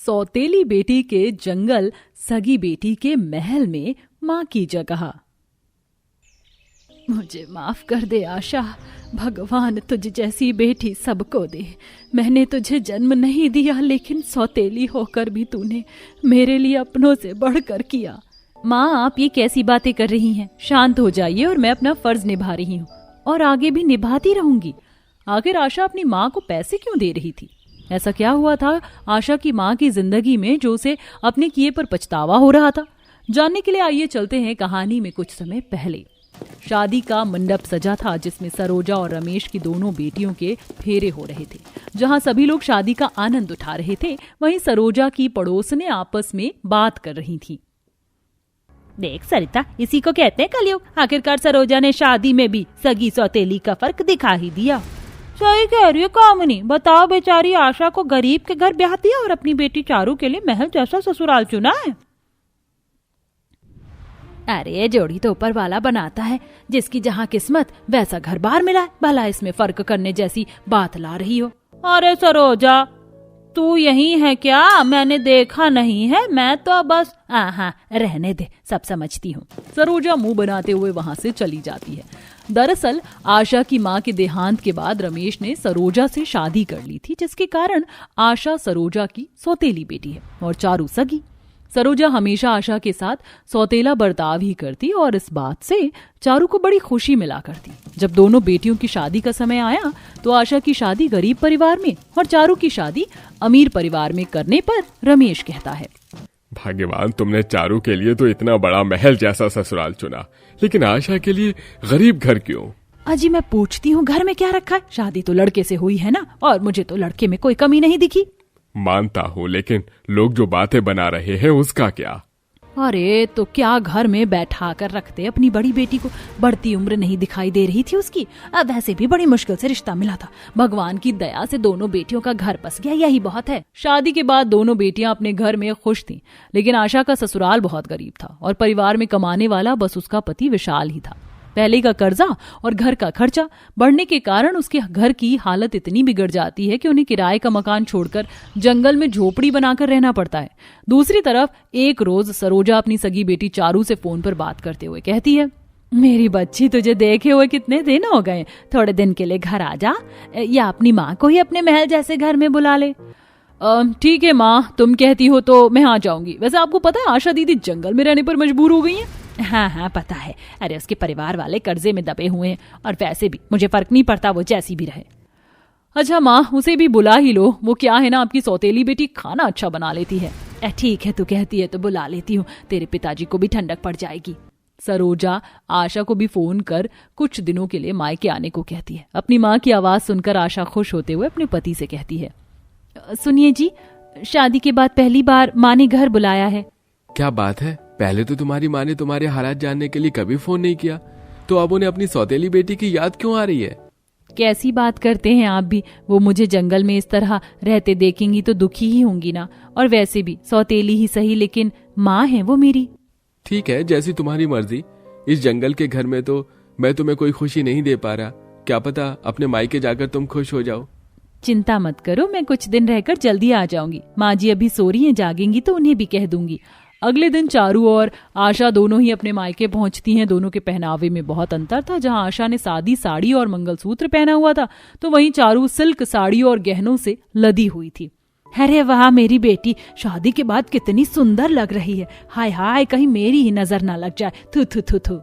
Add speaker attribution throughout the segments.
Speaker 1: सौतेली बेटी के जंगल, सगी बेटी के महल में माँ की जगह। मुझे माफ कर दे आशा, भगवान तुझ जैसी बेटी सबको दे। मैंने तुझे जन्म नहीं दिया, लेकिन सौतेली होकर भी तूने मेरे लिए अपनों से बढ़कर किया। माँ, आप ये कैसी बातें कर रही हैं? शांत हो जाइए और मैं अपना फर्ज निभा रही हूँ और आगे भी निभाती रहूंगी। आखिर आशा अपनी माँ को पैसे क्यों दे रही थी? ऐसा क्या हुआ था आशा की माँ की जिंदगी में जो उसे अपने किए पर पछतावा हो रहा था? जानने के लिए आइए चलते हैं कहानी में कुछ समय पहले। शादी का मंडप सजा था जिसमें सरोजा और रमेश की दोनों बेटियों के फेरे हो रहे थे। जहां सभी लोग शादी का आनंद उठा रहे थे, वहीं सरोजा की पड़ोसने आपस में बात कर रही थी।
Speaker 2: देख सरिता, इसी को कहते हैं कलयुग। आखिरकार सरोजा ने शादी में भी सगी सौतेली का फर्क दिखा ही दिया। सही कह रही है कामनी। बताओ, बेचारी आशा को गरीब के घर ब्याह दिया और अपनी बेटी चारू के लिए महल जैसा ससुराल चुना है। अरे जोड़ी तो ऊपर वाला बनाता है, जिसकी जहाँ किस्मत वैसा घर बार मिला है। भला इसमें फर्क करने जैसी बात ला रही हो? अरे सरोजा, तू यही है क्या? मैंने देखा नहीं है, मैं तो बस हाँ रहने दे, सब समझती हूँ।
Speaker 1: सरोजा मुंह बनाते हुए वहां से चली जाती है। दरअसल आशा की माँ के देहांत के बाद रमेश ने सरोजा से शादी कर ली थी, जिसके कारण आशा सरोजा की सौतेली बेटी है और चारू सगी। सरोजा हमेशा आशा के साथ सौतेला बर्ताव ही करती और इस बात से चारू को बड़ी खुशी मिला करती। जब दोनों बेटियों की शादी का समय आया तो आशा की शादी गरीब परिवार में और चारू की शादी अमीर परिवार में करने पर रमेश कहता है,
Speaker 3: भाग्यवान तुमने चारू के लिए तो इतना बड़ा महल जैसा ससुराल चुना, लेकिन आशा के लिए गरीब घर क्यों?
Speaker 1: अजी मैं पूछती हूँ, घर में क्या रखा है? शादी तो लड़के से हुई है ना, और मुझे तो लड़के में कोई कमी नहीं दिखी।
Speaker 3: मानता हूँ, लेकिन लोग जो बातें बना रहे हैं उसका क्या?
Speaker 1: अरे तो क्या घर में बैठा कर रखते अपनी बड़ी बेटी को? बढ़ती उम्र नहीं दिखाई दे रही थी उसकी? अब वैसे भी बड़ी मुश्किल से रिश्ता मिला था। भगवान की दया से दोनों बेटियों का घर बस गया, यही बहुत है। शादी के बाद दोनों बेटियां अपने घर में खुश थीं, लेकिन आशा का ससुराल बहुत गरीब था और परिवार में कमाने वाला बस उसका पति विशाल ही था। पहले का कर्जा और घर का खर्चा बढ़ने के कारण उसके घर की हालत इतनी बिगड़ जाती है कि उन्हें किराए का मकान छोड़कर जंगल में झोपड़ी बनाकर रहना पड़ता है। दूसरी तरफ एक रोज सरोजा अपनी सगी बेटी चारू से फोन पर बात करते हुए कहती है, मेरी बच्ची, तुझे देखे हुए कितने दिन हो गए, थोड़े दिन के लिए घर आ जा, या अपनी माँ को ही अपने महल जैसे घर में बुला ले। ठीक है माँ, तुम कहती हो तो मैं आ जाऊंगी। वैसे आपको पता है आशा दीदी जंगल में रहने पर मजबूर हो गई हैं।
Speaker 2: हाँ पता है। अरे उसके परिवार वाले कर्जे में दबे हुए हैं, और वैसे भी मुझे फर्क नहीं पड़ता वो जैसी भी रहे।
Speaker 1: अच्छा माँ, उसे भी बुला ही लो। वो क्या है ना, आपकी सौतेली बेटी खाना अच्छा बना लेती है।
Speaker 2: ठीक है, तू कहती है तो बुला लेती हूँ, तेरे पिताजी को भी ठंडक पड़ जाएगी।
Speaker 1: सरोजा आशा को भी फोन कर कुछ दिनों के लिए मायके आने को कहती है। अपनी माँ की आवाज सुनकर आशा खुश होते हुए अपने पति से कहती है,
Speaker 2: सुनिए जी, शादी के बाद पहली बार माँ ने घर बुलाया है।
Speaker 3: क्या बात है? पहले तो तुम्हारी माँ ने तुम्हारे हालात जानने के लिए कभी फोन नहीं किया, तो अब उन्हें अपनी सौतेली बेटी की याद क्यों आ रही है?
Speaker 2: कैसी बात करते हैं आप भी? वो मुझे जंगल में इस तरह रहते देखेंगी तो दुखी ही होंगी ना, और वैसे भी सौतेली ही सही, लेकिन माँ है वो मेरी।
Speaker 3: ठीक है, जैसी तुम्हारी मर्जी। इस जंगल के घर में तो मैं तुम्हें कोई खुशी नहीं दे पा रहा, क्या पता अपने मायके जाकर तुम खुश हो जाओ।
Speaker 2: चिंता मत करो, मैं कुछ दिन रहकर जल्दी आ जाऊंगी। माँ जी अभी सो रही हैं, जागेंगी तो उन्हें भी कह दूंगी।
Speaker 1: अगले दिन चारू और आशा दोनों ही अपने मायके पहुंचती हैं। दोनों के पहनावे में बहुत अंतर था। जहां आशा ने सादी साड़ी और मंगलसूत्र पहना हुआ था, तो वहीं चारू सिल्क साड़ी और गहनों से लदी हुई थी।
Speaker 2: अरे वाह, मेरी बेटी शादी के बाद कितनी सुंदर लग रही है। हाय हाय, कहीं मेरी ही नजर ना लग जाए। थू थू थू थू।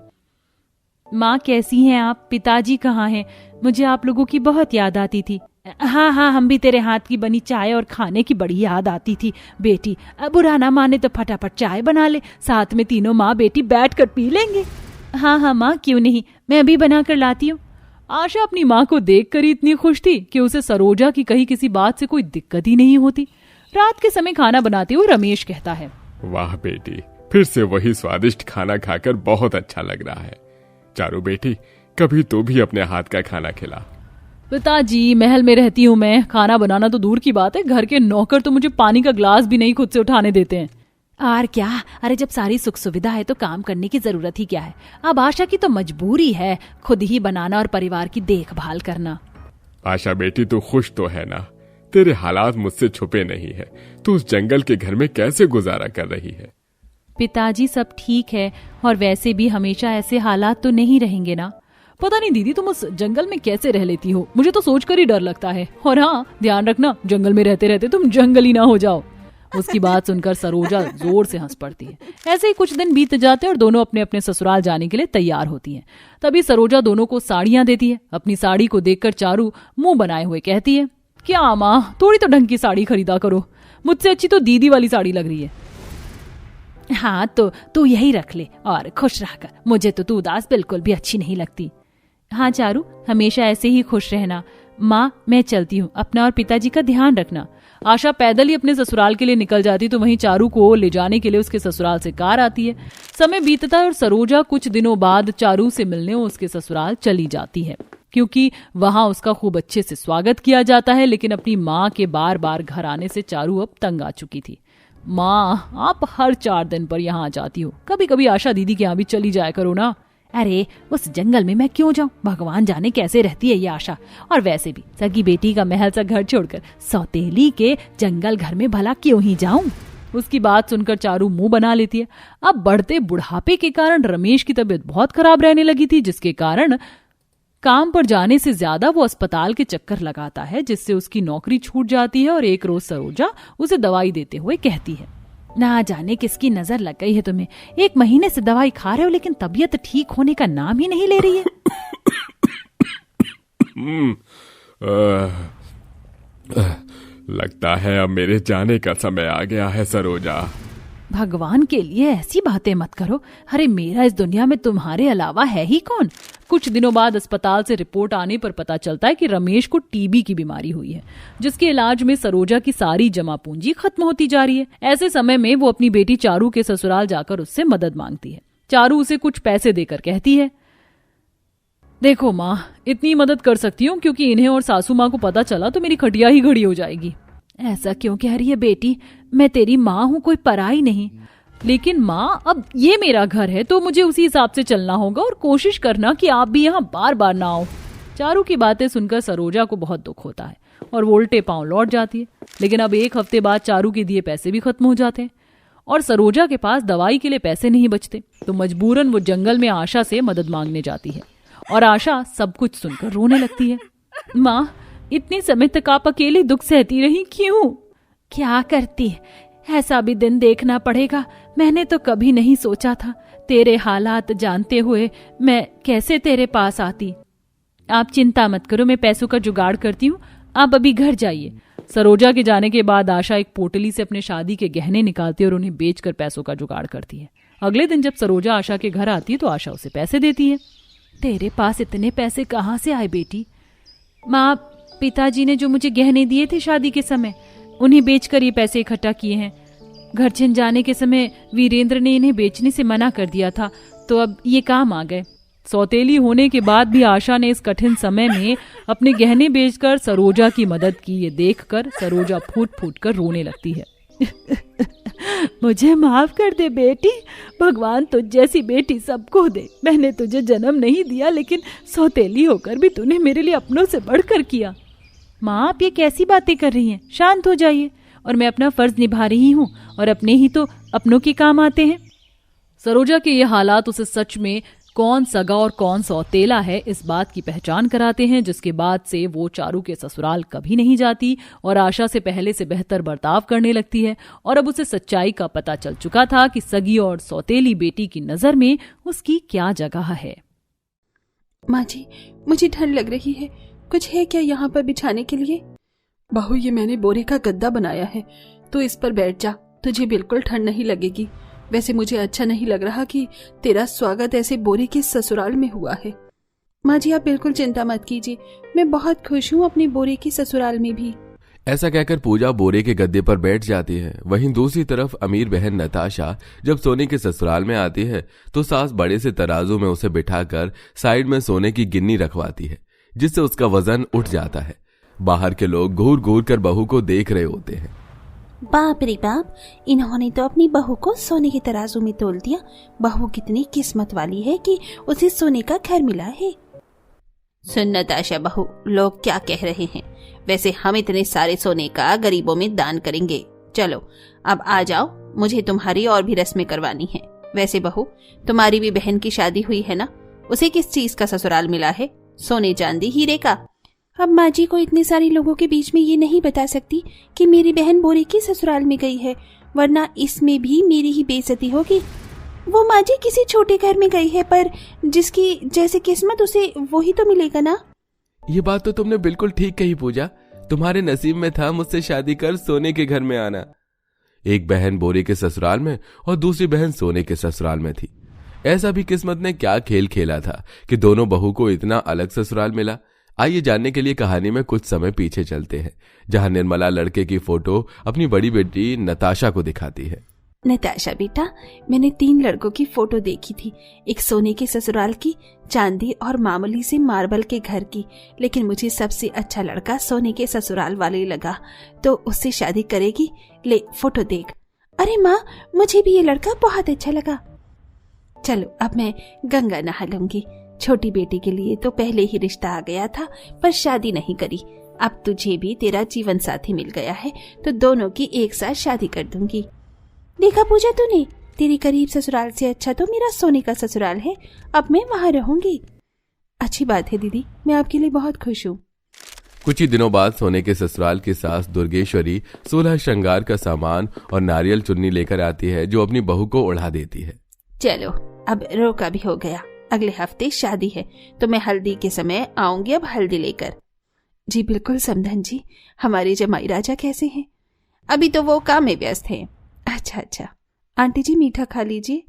Speaker 1: माँ कैसी हैं आप? पिताजी कहाँ हैं? मुझे आप लोगों की बहुत याद आती थी।
Speaker 2: हाँ, हम भी तेरे हाथ की बनी चाय और खाने की बड़ी याद आती थी बेटी। बुरा ना माने तो फटाफट चाय बना ले, साथ में तीनों माँ बेटी बैठकर पी लेंगे।
Speaker 1: हाँ माँ, क्यों नहीं, मैं अभी बना कर लाती हूँ। आशा अपनी माँ को देखकर ही इतनी खुश थी कि उसे सरोजा की कही किसी बात से कोई दिक्कत ही नहीं होती। रात के समय खाना बनाते हुए रमेश कहता है,
Speaker 3: वाह बेटी, फिर से वही स्वादिष्ट खाना खाकर बहुत अच्छा लग रहा है। चारू बेटी, कभी तो भी अपने हाथ का खाना खिला।
Speaker 1: पिताजी, महल में रहती हूँ मैं, खाना बनाना तो दूर की बात है, घर के नौकर तो मुझे पानी का ग्लास भी नहीं खुद से उठाने देते हैं।
Speaker 2: और क्या, अरे जब सारी सुख सुविधा है तो काम करने की जरूरत ही क्या है। अब आशा की तो मजबूरी है खुद ही बनाना और परिवार की देखभाल करना।
Speaker 3: आशा बेटी, तू खुश तो है ना? तेरे हालात मुझसे छुपे नहीं है। तू उस जंगल के घर में कैसे गुजारा कर रही है?
Speaker 2: पिताजी सब ठीक है, और वैसे भी हमेशा ऐसे हालात तो नहीं रहेंगे ना।
Speaker 1: पता नहीं दीदी तुम उस जंगल में कैसे रह लेती हो, मुझे तो सोचकर ही डर लगता है। और हाँ, ध्यान रखना जंगल में रहते रहते तुम जंगली ना हो जाओ। उसकी बात सुनकर सरोजा जोर से हंस पड़ती है। ऐसे ही कुछ दिन बीत जाते हैं और दोनों अपने अपने ससुराल जाने के लिए तैयार होती हैं। तभी सरोजा दोनों को साड़ियां देती है। अपनी साड़ी को देखकर चारू मुंह बनाए हुए कहती है, क्या माँ, थोड़ी तो ढंग की साड़ी खरीदा करो, मुझसे अच्छी तो दीदी वाली साड़ी लग रही है।
Speaker 2: हाँ तो तू यही रख ले और खुश रहकर, मुझे तो तू उदास बिल्कुल भी अच्छी नहीं लगती। हाँ चारू, हमेशा ऐसे ही खुश रहना। माँ मैं चलती हूँ, अपना और पिताजी का ध्यान रखना।
Speaker 1: आशा पैदल ही अपने ससुराल के लिए निकल जाती तो वहीं चारू को ले जाने के लिए उसके ससुराल से कार आती है। समय बीतता है और सरोजा कुछ दिनों बाद चारू से मिलने उसके ससुराल चली जाती है, क्योंकि वहां उसका खूब अच्छे से स्वागत किया जाता है। लेकिन अपनी माँ के बार बार घर आने से चारू अब तंग आ चुकी थी। माँ, आप हर 4 दिन पर यहाँ आ जाती हो, कभी कभी आशा दीदी के यहाँ भी चली जाया करो ना।
Speaker 2: अरे उस जंगल में मैं क्यों जाऊं, भगवान जाने कैसे रहती है ये आशा। और वैसे भी सगी बेटी का महल सा घर छोड़कर सौतेली के जंगल घर में भला क्यों ही जाऊं।
Speaker 1: उसकी बात सुनकर चारू मुंह बना लेती है। अब बढ़ते बुढ़ापे के कारण रमेश की तबीयत बहुत खराब रहने लगी थी, जिसके कारण काम पर जाने से ज्यादा वो अस्पताल के चक्कर लगाता है, जिससे उसकी नौकरी छूट जाती है। और एक रोज सरोजा उसे दवाई देते हुए कहती है,
Speaker 2: ना जाने किसकी नजर लग गई है तुम्हें, 1 महीने से दवाई खा रहे हो लेकिन तबीयत ठीक होने का नाम ही नहीं ले रही है।
Speaker 3: लगता है अब मेरे जाने का समय आ गया है सरोजा।
Speaker 2: भगवान के लिए ऐसी बातें मत करो। अरे मेरा इस दुनिया में तुम्हारे अलावा है ही कौन।
Speaker 1: कुछ दिनों बाद अस्पताल से रिपोर्ट आने पर पता चलता है कि रमेश को टीबी की बीमारी हुई है, जिसके इलाज में सरोजा की सारी जमा पूंजी खत्म होती जा रही है। ऐसे समय में वो अपनी बेटी चारू के ससुराल जाकर उससे मदद मांगती है। चारू उसे कुछ पैसे देकर कहती है, देखो माँ, इतनी मदद कर सकती हूँ क्योंकि इन्हें और सासू माँ को पता चला तो मेरी खटिया ही घड़ी हो जाएगी।
Speaker 2: ऐसा क्यों कह रही है बेटी, मैं तेरी माँ हूँ, कोई पराई नहीं।
Speaker 1: लेकिन माँ, अब ये मेरा घर है तो मुझे उसी हिसाब से चलना होगा, और कोशिश करना कि आप भी यहाँ बार बार ना आओ। चारू की बातें सुनकर सरोजा को बहुत दुख होता है और वो उल्टे पांव लौट जाती है। लेकिन अब 1 हफ्ते बाद चारू के दिए पैसे भी खत्म हो जाते हैं और सरोजा के पास दवाई के लिए पैसे नहीं बचते, तो मजबूरन वो जंगल में आशा से मदद मांगने जाती है। और आशा सब कुछ सुनकर रोने लगती है।
Speaker 2: माँ, इतने समय तक आप अकेले दुख सहती रही, क्यों? क्या करती, ऐसा भी दिन देखना पड़ेगा। मैंने तो कभी नहीं सोचा था, तेरे हालात जानते हुए मैं कैसे तेरे पास आती। आप चिंता मत करो, मैं पैसों का जुगाड़ करती हूँ, आप अभी घर जाइए।
Speaker 1: सरोजा के जाने के बाद आशा एक पोटली से अपने शादी के गहने निकालती है और उन्हें बेचकर पैसों का जुगाड़ करती है। अगले दिन जब सरोजा आशा के घर आती है तो आशा उसे पैसे देती है।
Speaker 2: तेरे पास इतने पैसे कहाँ से आए बेटी? माँ, पिताजी ने जो मुझे गहने दिए थे शादी के समय, उन्हें बेचकर ये पैसे इकट्ठा किए हैं। घर छिन जाने के समय वीरेंद्र ने इन्हें बेचने से मना कर दिया था, तो अब ये काम आ गए।
Speaker 1: सौतेली होने के बाद भी आशा ने इस कठिन समय में अपने गहने बेचकर सरोजा की मदद की। ये देखकर सरोजा फूट फूट कर रोने लगती है।
Speaker 2: मुझे माफ कर दे बेटी, भगवान तुझ जैसी बेटी सबको दे। मैंने तुझे जन्म नहीं दिया, लेकिन सौतेली होकर भी तूने मेरे लिए अपनों से बढ़कर किया। माँ, आप ये कैसी बातें कर रही हैं? शांत हो जाइए, और मैं अपना फर्ज निभा रही हूँ, और अपने ही तो अपनों के काम आते हैं।
Speaker 1: सरोजा के ये हालात उसे सच में कौन सगा और कौन सौतेला है इस बात की पहचान कराते हैं, जिसके बाद से वो चारू के ससुराल कभी नहीं जाती और आशा से पहले से बेहतर बर्ताव करने लगती है। और अब उसे सच्चाई का पता चल चुका था कि सगी और सौतेली बेटी की नजर में उसकी क्या जगह है।
Speaker 4: माँ जी, मुझे ठंड लग रही है, कुछ है क्या यहाँ पर बिछाने के लिए? बहू, ये मैंने बोरे का गद्दा बनाया है, तो इस पर बैठ जा, तुझे बिल्कुल ठंड नहीं लगेगी। वैसे मुझे अच्छा नहीं लग रहा कि तेरा स्वागत ऐसे बोरे के ससुराल में हुआ है। माँ जी, आप बिल्कुल चिंता मत कीजिए, मैं बहुत खुश हूँ अपने बोरे के ससुराल में भी।
Speaker 3: ऐसा कहकर पूजा बोरे के गद्दे पर बैठ जाती है। वहीं दूसरी तरफ अमीर बहन नताशा जब सोने के ससुराल में आती है तो सास बड़े से तराजू में उसे बिठाकर साइड में सोने की गिन्नी रखवाती है, जिससे उसका वजन उठ जाता है। बाहर के लोग घूर घूर कर बहू को देख रहे होते हैं।
Speaker 4: बाप रे बाप, इन्होंने तो अपनी बहू को सोने के तराजू में तोल दिया। बहू कितनी किस्मत वाली है कि उसे सोने का घर मिला है। सुन नताशा बहू, लोग क्या कह रहे हैं। वैसे हम इतने सारे सोने का गरीबों में दान करेंगे। चलो अब आ जाओ, मुझे तुम्हारी और भी रस्में करवानी है। वैसे बहू, तुम्हारी भी बहन की शादी हुई है ना, उसे किस चीज का ससुराल मिला है? सोने चांदी हीरे का? अब माँ जी को इतने सारे लोगों के बीच में ये नहीं बता सकती कि मेरी बहन बोरे की ससुराल में गई है, वरना इसमें भी मेरी ही बेइज्जती होगी। वो माँ जी किसी छोटे घर में गई है, पर जिसकी जैसे किस्मत उसे वही तो मिलेगा ना।
Speaker 3: ये बात तो तुमने बिल्कुल ठीक कही पूजा। तुम्हारे नसीब में था मुझसे शादी कर सोने के घर में आना। एक बहन बोरे के ससुराल में और दूसरी बहन सोने के ससुराल में थी। ऐसा भी किस्मत ने क्या खेल खेला था कि दोनों बहू को इतना अलग ससुराल मिला। आइए जानने के लिए कहानी में कुछ समय पीछे चलते हैं, जहां निर्मला लड़के की फोटो अपनी बड़ी बेटी नताशा को दिखाती है।
Speaker 4: नताशा बेटा, मैंने 3 लड़कों की फोटो देखी थी, एक सोने के ससुराल की, चांदी और मामूली से मार्बल के घर की, लेकिन मुझे सबसे अच्छा लड़का सोने के ससुराल वाले लगा, तो उससे शादी करेगी। ले फोटो देख। अरे माँ, मुझे भी ये लड़का बहुत अच्छा लगा। चलो अब मैं गंगा नहा लूंगी। छोटी बेटी के लिए तो पहले ही रिश्ता आ गया था, पर शादी नहीं करी। अब तुझे भी तेरा जीवन साथी मिल गया है, तो दोनों की एक साथ शादी कर दूंगी। देखा पूजा तूने, तेरे करीब ससुराल से अच्छा तो मेरा सोने का ससुराल है। अब मैं वहां रहूंगी। अच्छी बात है दीदी, मैं आपके लिए बहुत खुश हूँ।
Speaker 3: कुछ ही दिनों बाद सोने के ससुराल की सास दुर्गेश्वरी 16 श्रृंगार का सामान और नारियल चुन्नी लेकर आती है, जो अपनी बहू को उड़ा देती है।
Speaker 4: चलो अब रोका भी हो गया, अगले हफ्ते शादी है, तो मैं हल्दी के समय आऊंगी अब हल्दी लेकर। जी बिल्कुल समधन जी। हमारे जमाई राजा कैसे हैं? अभी तो वो काम में व्यस्त हैं। अच्छा, आंटी जी मीठा खा लीजिए।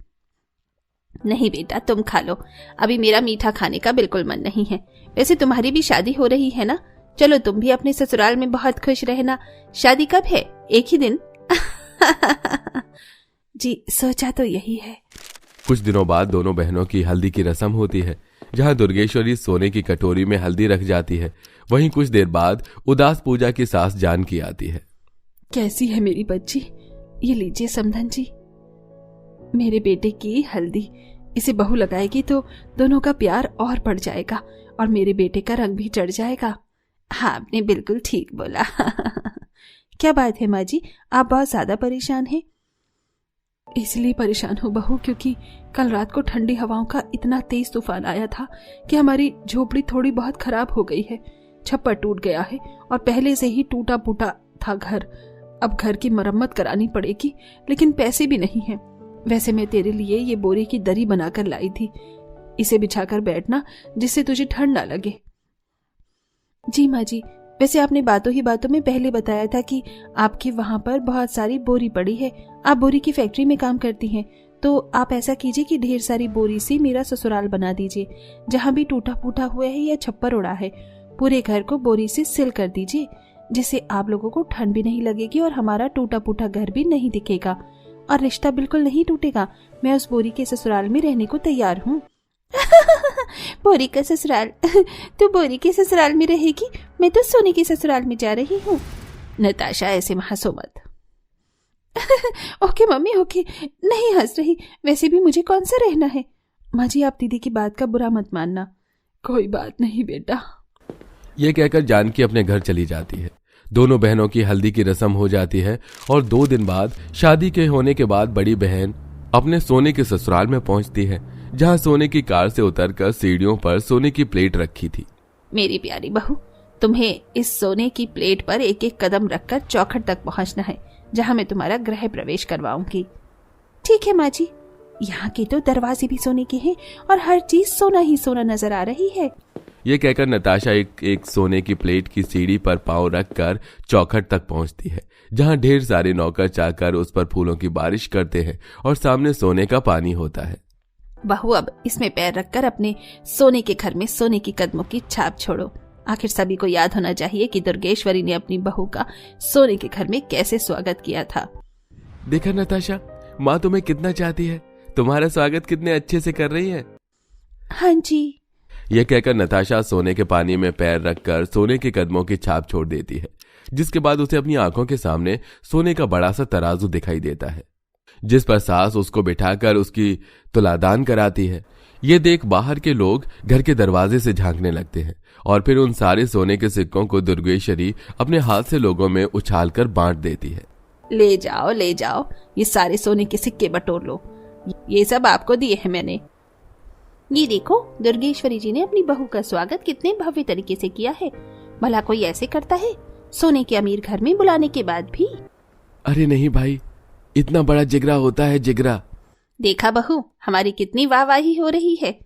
Speaker 4: नहीं बेटा, तुम खा लो, अभी मेरा मीठा खाने का बिल्कुल मन नहीं है। वैसे तुम्हारी भी शादी हो रही है ना, चलो तुम भी अपने ससुराल में बहुत खुश रहना। शादी कब है? एक ही दिन? जी सोचा तो यही है।
Speaker 3: कुछ दिनों बाद दोनों बहनों की हल्दी की रस्म होती है, जहां दुर्गेश्वरी सोने की कटोरी में हल्दी रख जाती है। वहीं कुछ देर बाद उदास पूजा की सास जानकी आती है।
Speaker 4: कैसी है मेरी बच्ची? ये लीजिए समधन जी, मेरे बेटे की हल्दी। इसे बहू लगाएगी तो दोनों का प्यार और बढ़ जाएगा और मेरे बेटे का रंग भी चढ़ जाएगा। हाँ, आपने बिल्कुल ठीक बोला। क्या बात है माँ जी, आप बहुत ज्यादा परेशान हैं? इसलिए परेशान हूँ बहू, क्योंकि कल रात को ठंडी हवाओं का इतना तेज तूफान आया था कि हमारी झोपड़ी थोड़ी बहुत खराब हो गई है। छप्पर टूट गया है और पहले से ही टूटा फूटा था घर। अब घर की मरम्मत करानी पड़ेगी, लेकिन पैसे भी नहीं हैं। वैसे मैं तेरे लिए ये बोरे की दरी बनाकर लाई थी, इसे बिछाकर बैठना जिससे तुझे ठंड ना लगे। जी माँ जी, वैसे आपने बातों ही बातों में पहले बताया था कि आपके वहां पर बहुत सारी बोरी पड़ी है। आप बोरी की फैक्ट्री में काम करती हैं, तो आप ऐसा कीजिए कि ढेर सारी बोरी से मेरा ससुराल बना दीजिए। जहां भी टूटा फूटा हुआ है या छप्पर उड़ा है, पूरे घर को बोरी से सिल कर दीजिए, जिससे आप लोगों को ठंड भी नहीं लगेगी और हमारा टूटा फूटा घर भी नहीं दिखेगा और रिश्ता बिल्कुल नहीं टूटेगा। मैं उस बोरी के ससुराल में रहने को तैयार हूँ। बोरी का ससुराल? तो बोरी के ससुराल में रहेगी, मैं तो सोने के ससुराल में जा रही हूँ। नताशा ऐसे हंसो मत। ओके मम्मी ओके, नहीं हंस रही, वैसे भी मुझे कौन सा रहना है। माँ जी आप दीदी की बात का बुरा मत मानना। कोई बात नहीं बेटा।
Speaker 3: यह कहकर जानकी अपने घर चली जाती है। दोनों बहनों की हल्दी की रस्म हो जाती है और 2 दिन बाद शादी के होने के बाद बड़ी बहन अपने सोने के ससुराल में पहुंचती है, जहां सोने की कार से उतरकर सीढ़ियों पर सोने की प्लेट रखी थी।
Speaker 4: मेरी प्यारी बहू, तुम्हें इस सोने की प्लेट पर एक एक कदम रखकर चौखट तक पहुंचना है, जहां मैं तुम्हारा गृह प्रवेश करवाऊंगी। ठीक है माँ जी। यहाँ के तो दरवाजे भी सोने के हैं और हर चीज सोना ही सोना नजर आ रही है।
Speaker 3: ये कहकर नताशा एक सोने की प्लेट की सीढ़ी पर पांव रखकर चौखट तक पहुंचती है, जहां ढेर सारे नौकर चाकर उस पर फूलों की बारिश करते हैं और सामने सोने का पानी होता है।
Speaker 4: बहू अब इसमें पैर रखकर अपने सोने के घर में सोने की कदमों की छाप छोड़ो। आखिर सभी को याद होना चाहिए कि दुर्गेश्वरी ने अपनी बहू का सोने के घर में कैसे स्वागत किया था।
Speaker 3: देखा नताशा, माँ तुम्हें कितना चाहती है, तुम्हारा स्वागत कितने अच्छे से कर रही है।
Speaker 4: हाँ जी।
Speaker 3: यह कहकर नताशा सोने के पानी में पैर रखकर सोने के कदमों की छाप छोड़ देती है, जिसके बाद उसे अपनी आंखों के सामने सोने का बड़ा सा तराजू दिखाई देता है, जिस पर सास उसको बिठाकर उसकी तुलादान कराती है। ये देख बाहर के लोग घर के दरवाजे से झांकने लगते हैं और फिर उन सारे सोने के सिक्कों को दुर्गेश्वरी अपने हाथ से लोगों में उछालकर बांट देती है।
Speaker 4: ले जाओ, ये सारे सोने के सिक्के बटोर लो, ये सब आपको दिए हैं मैंने। ये देखो, दुर्गेश्वरी जी ने अपनी बहू का स्वागत कितने भव्य तरीके से किया है। भला कोई ऐसे करता है सोने के अमीर घर में बुलाने के बाद भी?
Speaker 3: अरे नहीं भाई, इतना बड़ा जिगरा होता है, जिगरा।
Speaker 4: देखा बहू, हमारी कितनी वाहवाही हो रही है।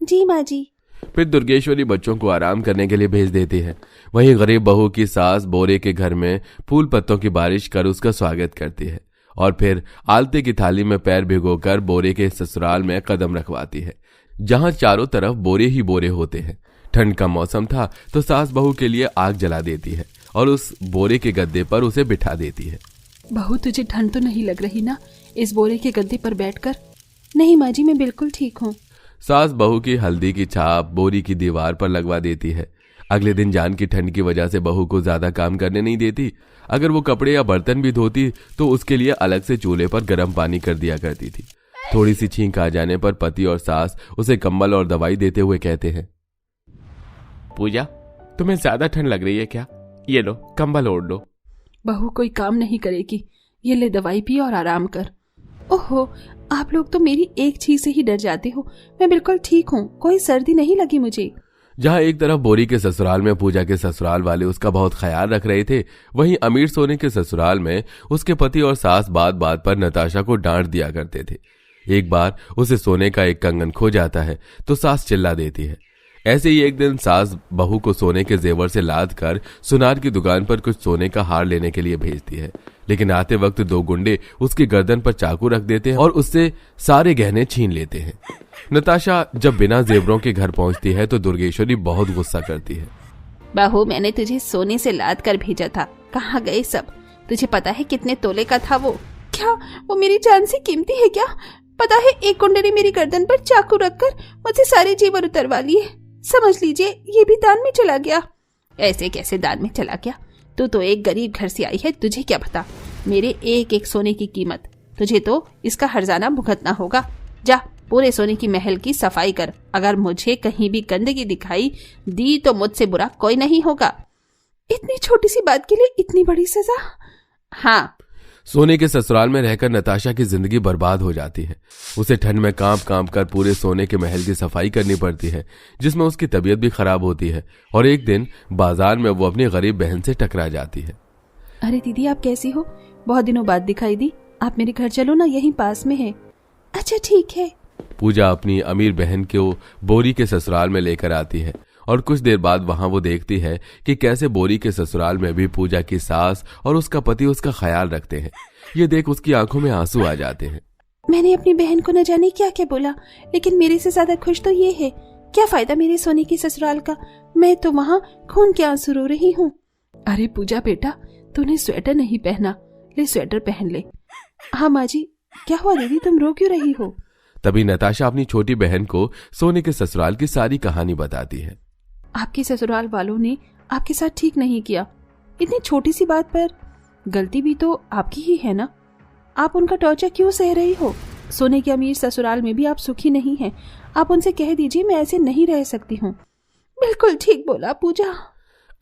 Speaker 4: जी माँ जी।
Speaker 3: फिर दुर्गेश्वरी बच्चों को आराम करने के लिए भेज देती है। वहीं गरीब बहू की सास बोरे के घर में फूल पत्तों की बारिश कर उसका स्वागत करती है और फिर आलते की थाली में पैर भिगोकर बोरे के ससुराल में कदम रखवाती है, जहां चारों तरफ बोरे ही बोरे होते हैं। ठंड का मौसम था तो सास बहू के लिए आग जला देती है और उस बोरे के गद्दे पर उसे बिठा देती है।
Speaker 4: बहू, तुझे ठंड तो नहीं लग रही ना इस बोरे के गद्दे पर बैठकर? नहीं माँ जी, मैं बिल्कुल ठीक हूँ।
Speaker 3: सास बहू की हल्दी की छाप बोरी की दीवार पर लगवा देती है। अगले दिन जान की ठंड की वजह से बहू को ज्यादा काम करने नहीं देती। अगर वो कपड़े या बर्तन भी धोती तो उसके लिए अलग से चूल्हे पर गर्म पानी कर दिया करती थी। थोड़ी सी छींक आ जाने पर पति और सास उसे कंबल और दवाई देते हुए कहते हैं, पूजा, तुम्हें ज्यादा ठंड लग रही है क्या? ये लो, कंबल ओढ़ लो।
Speaker 4: बहू कोई काम नहीं करेगी, ये ले दवाई पी और आराम कर। ओहो, आप लोग तो मेरी एक चीज से ही डर जाते हो। मैं बिल्कुल ठीक हूँ, कोई सर्दी नहीं लगी मुझे।
Speaker 3: जहाँ एक तरफ बोरी के ससुराल में पूजा के ससुराल वाले उसका बहुत ख्याल रख रहे थे, वहीं अमीर सोने के ससुराल में उसके पति और सास बात बात पर नताशा को डांट दिया करते थे। एक बार उसे सोने का एक कंगन खो जाता है तो सास चिल्ला देती है। ऐसे ही एक दिन सास बहू को सोने के जेवर से लाद कर सुनार की दुकान पर कुछ सोने का हार लेने के लिए भेजती है, लेकिन आते वक्त दो गुंडे उसकी गर्दन पर चाकू रख देते हैं और उससे सारे गहने छीन लेते हैं। नताशा जब बिना जेवरों के घर पहुंचती है तो दुर्गेश्वरी बहुत गुस्सा करती है।
Speaker 4: बहू, मैंने तुझे सोने से लाद कर भेजा था, कहाँ गए सब? तुझे पता है कितने तोले का था वो? क्या वो मेरी जान से कीमती है क्या? पता है एक गुंडे ने मेरी गर्दन पर चाकू रखकर मुझसे सारे जेवर उतरवा लिए। समझ लीजिए ये भी दान में चला गया। ऐसे कैसे दान में चला गया? तू तो एक गरीब घर से आई है, तुझे क्या पता मेरे एक एक सोने की कीमत? तुझे तो इसका हर्जाना भुगतना होगा। जा, पूरे सोने की महल की सफाई कर। अगर मुझे कहीं भी गंदगी दिखाई दी तो मुझसे बुरा कोई नहीं होगा। इतनी छोटी सी बात के लिए इतनी बड़ी सजा? हाँ।
Speaker 3: सोने के ससुराल में रहकर नताशा की जिंदगी बर्बाद हो जाती है। उसे ठंड में कांप कर पूरे सोने के महल की सफाई करनी पड़ती है, जिसमें उसकी तबीयत भी खराब होती है। और एक दिन बाजार में वो अपनी गरीब बहन से टकरा जाती है।
Speaker 4: अरे दीदी, आप कैसी हो? बहुत दिनों बाद दिखाई दी। आप मेरे घर चलो ना, यहीं पास में है। अच्छा ठीक है।
Speaker 3: पूजा अपनी अमीर बहन को बोरी के ससुराल में लेकर आती है और कुछ देर बाद वहां वो देखती है कि कैसे बोरी के ससुराल में भी पूजा की सास और उसका पति उसका ख्याल रखते हैं। ये देख उसकी आंखों में आंसू आ जाते हैं।
Speaker 4: मैंने अपनी बहन को न जाने क्या क्या बोला, लेकिन मेरे से ज्यादा खुश तो ये है। क्या फायदा मेरे सोने की ससुराल का? मैं तो वहाँ खून के आंसू रो रही हूँ। अरे पूजा बेटा, तूने स्वेटर नहीं पहना, ले स्वेटर पहन ले। हाँ माँ जी। क्या हुआ दीदी, तुम रो क्यों रही हो?
Speaker 3: तभी नताशा अपनी छोटी बहन को सोने के ससुराल की सारी कहानी बताती है।
Speaker 4: आपके ससुराल वालों ने आपके साथ ठीक नहीं किया। इतनी छोटी सी बात पर गलती भी तो आपकी ही है ना? आप उनका टॉर्चर क्यों सह रही हो? सोने के अमीर ससुराल में भी आप सुखी नहीं हैं। आप उनसे कह दीजिए मैं ऐसे नहीं रह सकती हूँ। बिल्कुल ठीक बोला पूजा।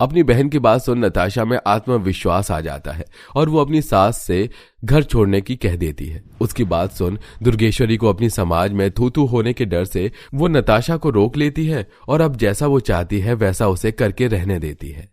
Speaker 3: अपनी बहन की बात सुन नताशा में आत्मविश्वास आ जाता है और वो अपनी सास से घर छोड़ने की कह देती है। उसकी बात सुन दुर्गेश्वरी को अपनी समाज में थू होने के डर से वो नताशा को रोक लेती है और अब जैसा वो चाहती है वैसा उसे करके रहने देती है।